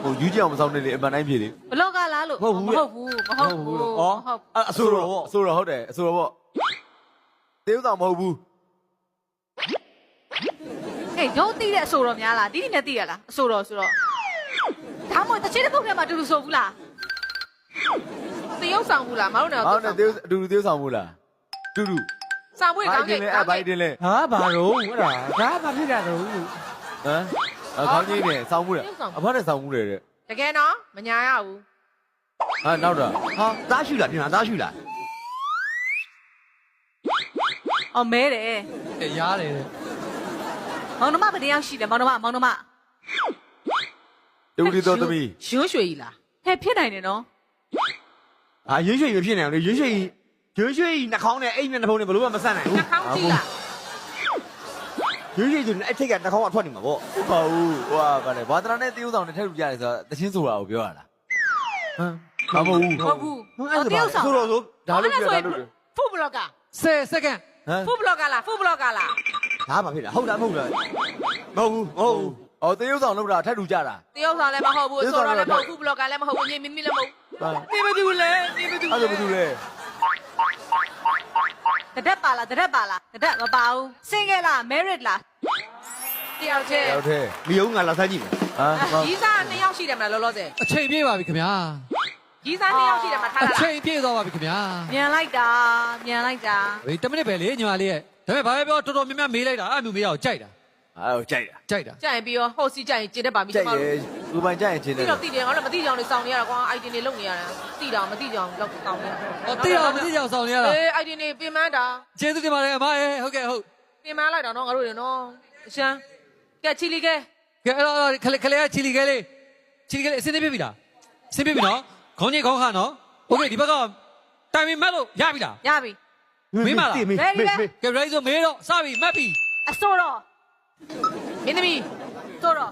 ဟိုယူကြအောင်မဆောင်နေလေအမှန်တိုင်းဖြစ်လေ ဘလော့ကလားလို့မဟုတ်ဘူးဩ အဆိုတော့ဟုတ်တယ်အဆိုတော့ပေါ့တေးဥဆောင်မဟုတ်ဘူး ဟေးရုံးသိတဲ့အဆိုတော်များလားတီးတီနဲ့သိရလားအဆိုတော်ဆိုတော့ဒါမှမဟုတ်တချင်တဲ့ပုံထဲမှာတူတူဆိုဘူးလားတရုပ်ဆောင်ဘူးလားမဟုတ်တော့ ဟုတ်တယ်တေးအတူတူတေးဥဆောင်ဘူးလားတူတူ ဆောင်ပွေးကောင်း ဘို ကဲ့ က်တင်လဲ ဟာဘာတော့အဲ့ဒါဘာဖြစ်တာတော့ ဟမ်ခေါင်းကြီးနဲ့ဆောင်းမှုတယ်အဖတ်နဲ့ဆောင်းမှုတယ်တဲ့ တကယ်နော်မညာရဘူး ဟာနောက်တော့ ဟာသားရှူလားပြန်သားရှူလား အော်မဲတယ် ရားတယ် မောင်နှမဘယ်တယောက်ရှိလဲမောင်နှမ တူတီတော်သမီး ရွှွှွှေကြီးလားဟဲ့ဖြစ်နိုင်တယ်နော် ဟာရွှေရွှေမဖြစ်နိုင်ဘူးလေရွှေနှာခေါင်းနဲ့အိမ်နဲ့နှာဖုံးနဲ့ဘလို့မှမဆန့်နိုင်ဘူး နှာခေါင်းကြီးလား ရွှေဆိုအဲ့ထိတ်ကနှာခေါင်းကထွက်နေမှာပေါ့ ဟုတ်ပါဘူးဟိုဟာဗါလေဘာသနာနဲ့တေးဥဆောင်နဲ့ထည့်လို့ရတယ်ဆိုတော့တချင်းဆိုတာကိုပြောရတာဟမ်မဟုတ်ဘူး ဟုတ်ဘူးတရုပ်ဆောင် ဆိုတော့ဆို ဒါလို့ပြောတာလို့ ဖူဘလော့က 10 second ဟမ် ဖူဘလော့ကလားဖူဘလော့ကလား ဒါမှဖြစ်တာဟုတ်လားမဟုတ်လားမဟုတ်ဘူး အော်တေးဥဆောင်လို့တာထည့်လို့ကြတာ တရုပ်ဆောင်လည်းမဟုတ်ဘူးအဆိုတော်လည်းမဟုတ်ဘူးဖူဘလော့ကလည်းမဟုတ်ဘူးညီမင်းလည်းမဟုတ်နေမတူလေနေမတူ အဲ့ဒါဘာလို့လဲ တဒက်ပါလားတဒက်မပါဘူးစင်ခဲ့လား merit လားတယောက်ချင်း ရောက်တယ် မယုံငါလာစားကြည့်မယ် ဟမ် ကြီးစား2ယောက်ရှိတယ်မလားလောလောဆယ် အချိန်ပြည့်ပါပြီခင်ဗျာ ကြီးစား2ယောက်ရှိတယ်မထား အ လား ချိန်ပြည့်သွားပါပြီခင်ဗျာ မြန်လိုက်တာ ဒီ10မိနစ်ပဲလေညီမလေးရဲ့ဒါပေမဲ့ဘာပဲပြောတော်တော်များများမေးလိုက်တာအဲ့မျိုးမေးရအောင်ကြိုက်တာ အဲ့ဟိုကြိုက်တာ ကြိုက်တာ ကြိုင်ပြီးတော့ဟိုစီကြိုင်ကျင်တတ်ပါပြီ ကြိုက်တယ်ဘူပိုင်ကြိုက်ရင်ချင်းတယ် တိတော့တိတယ်ငါတို့မတိကြအောင်နေစောင်းနေရတာကွာ ID တွေလုံနေရတာတိတာမတိကြအောင်လောက်စောင်းနေ ဟောတိအောင်မတိကြအောင်ဆောင်နေရတာ အေး ID တွေပြင်ပန်းတာ ကျေးဇူးတင်ပါတယ်အမရဲ့ဟုတ်ကဲ့ဟုတ် ပြင်ပန်းလိုက်တာနော်ငါတို့တွေနော်အရှမ်းကဲချီလီကဲ ကဲအဲ့တော့ခလေးကချီလီခဲလေးအစင်းနေပြပြီလားအစင်းပြပြီနော်ခေါင်းကြီးခေါင်းခါနော်โอเคဒီဘက်ကတိုင်မင်မတ်လို့ရပြီလား ရပြီ မေးပါလား မေး ကဲ ready ဆိုမေးတော့စပြီမှတ်ပြီ အစိုးတော့မင်းသမီးစိုးတော့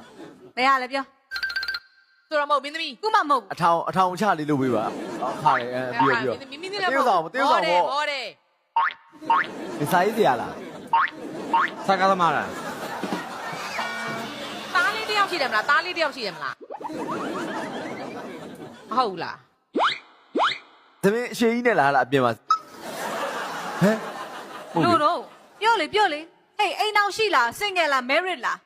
ဘယ်ရလဲပြောစိုးတော့မဟုတ်မင်းသမီးခုမှမဟုတ် အထောင်ချလေးလုပ်ပေးပါခါတယ်ပြီးတော့ မင်းသမီးလည်းဟောတယ် ဒီစာရေးစရာလား စားကားသမားလား သားလေးတယောက်ရှိတယ်မလားသားလေးတယောက်ရှိတယ်မလားမဟုတ်ဘူးလား သမင်းအရှိကြီးနဲ့လားအပြင်မှာဟမ် လို့တော့ပြောလေဟေးအိမ်အောင်ရှိလားစင်ငယ်လား merit လား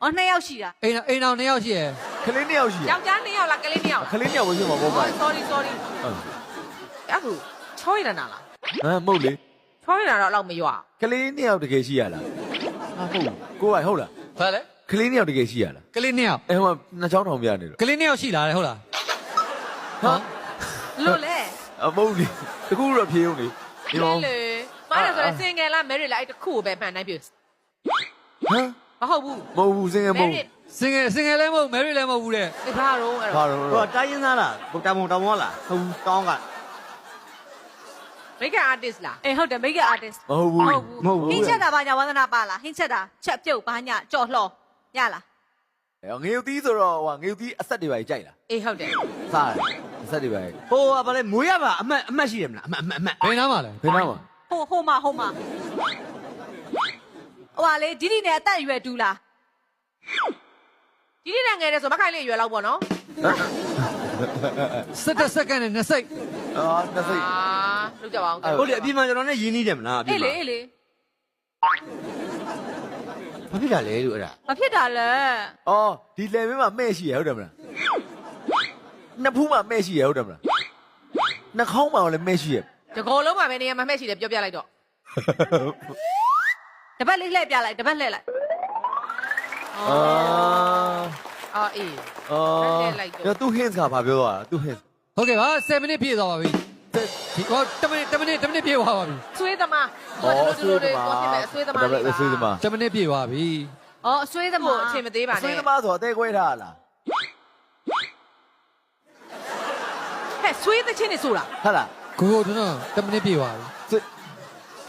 အော်2ယောက်ရှိတာ အိမ်အောင်2ယောက်ရှိရယ် ကလေး2ယောက်ရှိရ ယောက်ျား2ယောက်လားကလေး2ယောက် ကလေး2ယောက်ပဲရှိမှာပေါ့ပါ sorry အခုချောရတာလား ဟမ်မဟုတ်လေ ချောရတာတော့လောက်မရွာ ကလေး2ယောက်တကယ်ရှိရလားဟုတ်ကိုကဟုတ်လား ဘာလဲ ကလေး2ယောက်တကယ်ရှိရလား ကလေး2ယောက် အဲဟိုနှစ်ချောင်းထောင်ပြနေလို့ ကလေး2ယောက်ရှိလားဟုတ်လား ဟာ လို့လေ အမဟုတ်လေတကူတော့ဖြေဦးလေဒီမောင် လေမားရဆိုရင်စင်ငယ်လား merit လားအဲ့တခုကိုပဲမှန်တိုင်းပြ ဟမ် မဟုတ်ဘူး မဟုတ်ဘူးစင်ငယ်မဟုတ် merit စင်ငယ်လည်းမဟုတ်မယ်ရီလည်းမဟုတ်ဘူးတဲ့ ဒီဘာတော့အဲ့ ဘာ တော့ တော့ ဟိုတိုင်းရင်းသားလားဘုတ်တောင်မောလားဟုတ်တောင်းက make artist လားအေးဟုတ်တယ် make artist မဟုတ်ဘူး မဟုတ်ဘူး ဟင်းချက်တာဘာညာဝါသနာပါလားဟင်းချက်တာချက်ပြုတ်ဘာညာကြော်လှော်ရလား ငေုတ်သီးဆိုတော့ဟိုငေုတ်သီးအဆက်တွေပါကြိုက်လား အေးဟုတ်တယ် စားတယ်အဆက်တွေပါ ဟိုကဘာလဲမွေးရပါအမတ်ရှိတယ်မလားအမတ် ဘယ်နားမှာလဲ ဘယ်နားမှာ ဟိုမှာဟိုဟာလေဒီဒီနဲ့အသက်အရွယ်တူလားဒီဒီနဲ့ငယ်တယ်ဆိုမခိုင်လေးအရွယ်လောက်ပေါ့နော် 17စက္ကန့်နဲ့2စိတ် အာနှစ်စိတ် လုကြပါအောင် ဟုတ်လေအပြင်မှာကျွန်တော်နဲ့ရင်းနှီးတယ်မလားအပြင် အေး မှာ လေအေးလေ ဘာဖြစ်တာလဲလို့အဲ့ဒါ မဖြစ်တာလဲ အော်ဒီလေမင်းမှာမဲ့ရှိရဟုတ်တယ်မလားနှစ်ဖူးမှာမဲ့ရှိရဟုတ်တယ်မလားနှာခေါင်းမှာလည်းမဲ့ရှိရ တကောလုံးမှာပဲနေရာမှာမှဲ့ရှိတယ်ပြောပြလိုက်တော့တပတ်လေးလှည့်ပြလိုက်တပတ်လှည့်လိုက် အော်အေး အော်သူ hints ကဘာပြောသွားတာသူ hints ဟုတ်ကဲ့ပါ10မိနစ်ပြည့်သွားပါပြီဒီဟော10မိနစ်ပြည့်သွားပါပြီ ဆွေးသမားအဆွေးသမား အဆွေးသမား 10မိနစ်ပြည့်သွားပြီ အော်အဆွေးသမားအချိန်မသေးပါ အဆွေး နဲ့ သမားဆိုတော့အသေးခွဲထားလား ဟဲ့ဆွေးသချင်းနေဆိုတာ ဟုတ်လား ကိုတော့10မိနစ်ပြည့်သွားပြီ ဆွေး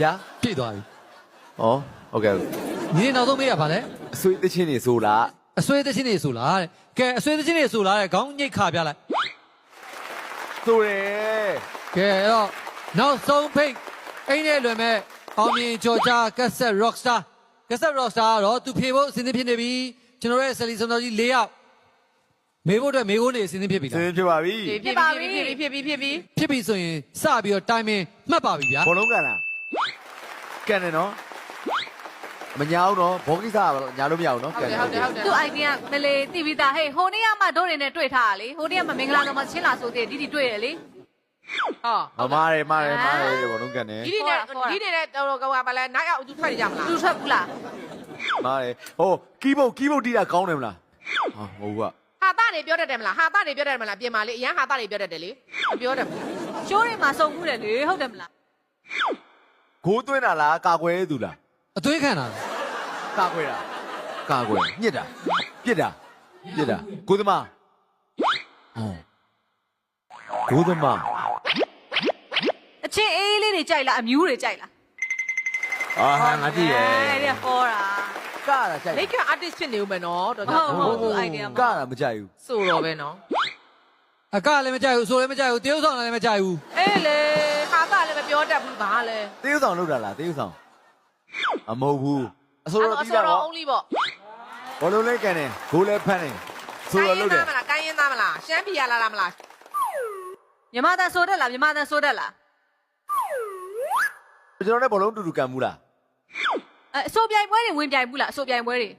ညာ ပြည့်သွားပြီ ဩဟုတ်ကဲ့ ညီနေနောက်ဆုံးမေးရပါလဲ အဆွေးသချင်းနေဆိုလား အဆွေးသချင်းနေဆိုလားတဲ့ကဲအဆွေးသချင်းနေဆိုလားတဲ့ခေါင်းညိတ်ခါပြလိုက် ဆိုတယ် ကဲအဲ့တော့နောက်ဆုံးဖိတ်အိမ်နဲ့လွယ်မဲ့အောင်မြင်ကျော်ကြားကက်ဆက် rockstar ကတော့သူဖြေဖို့အစဉ်သင့်ဖြစ်နေပြီကျွန်တော်ရဲ့ဆယ်လီစုံတော်ကြီး၄ယောက် မေးဖို့အတွက်မေးခွန်းနေအစဉ်သင်းဖြစ်ပြီ စ လား င်းဖြစ်ပါပြီ ဖြစ်ပါပြီ ဖြစ်ပြီဆိုရင်စပြီးတော့တိုင်မင်မှတ်ပါပြီဗျာ ဘောလုံးကန်လားကန်တယ်နော်မညာဘူးနော်ဘောကိစ္စကညာလို့မရဘူးနော်ကန်တယ် သူ့ idea မလေးတိပြီးသားဟေးဟိုနေ့ကမှတို့နေနဲ့တွေ့ထားတာလေဟိုနေ့ကမှမင်္ဂလာတော်မှာချင်းလာဆိုတဲ့ဒီဒီတွေ့ရလေ မားတယ်ဘောလုံးကန်တယ် ဒီနဲ့တော်တော်ကဘာလဲနိုင်အောင်အတူထွက်နေကြမလား သူထွက်ဘူးလား မားတယ်ဟိုကီးဘုတ်တီးတာကောင်းတယ်မလားဟာမဟုတ်ဘူးက ဟာသားနေပြောတတ်တယ်မလားဟာသားနေပြောတတ်တယ်မလားပြင်ပါလေအရန်ဟာသားနေပြောတတ်တယ်လေမပြောတတ်ဘူး ရှိုးတွေမှာစုံမှုတယ်လေဟုတ်တယ်မလား ဂိုးသွင်းတာလားကာကွယ်သူလား အသွေးခံတာ ကာကွယ်တာကာကွယ်ညစ်တာပြစ်တာကိုသမားဟောကိုသမား အချင်းအေးလေးတွေကြိုက်လားအမျိုးတွေကြိုက်လား အာငါကြည့်ရဲ့ တဲ့ဟောတာ ကတာကြိုက် မိတ်က artist ဖြစ်နေဦးမယ်နော်တော် ဟုတ် တော် ဟုတ်သူ idea က မှာ တာမကြိုက်ဘူး ဆိုတော့ပဲနော် အကလည်းမကြိုက်ဘူးဆိုလည်းမကြိုက်ဘူးတရုပ်ဆောင်လည်းမကြိုက်ဘူး အေးလေဟာသားလည်းမပြောတတ်ဘူးဘာလဲ တေးဥဆောင်လောက်တာလားတေးဥဆောင်အမဟုတ်ဘူးအစိုးရတီးတာ တော့ တော့ only ပေါ့ ဘောလုံးလေးကန်တယ်ဂိုးလေးဖမ်းတယ်ဆိုတော့လောက်တယ် မလားကိုင်းရင်သားမလားရှမ်းပြည်ရလာလားမလား မြမတန်ဆိုတတ်လားမြမတန်ဆိုတတ်လား ကျွန်တော်လည်းဘောလုံးတူတူကန်ဘူးလား အစိုးပြိုင်ပွဲတွေဝင်ပြိုင်ဘူးလားအစိုးပြိုင်ပွဲတွေ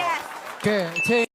yes ကဲအချိန်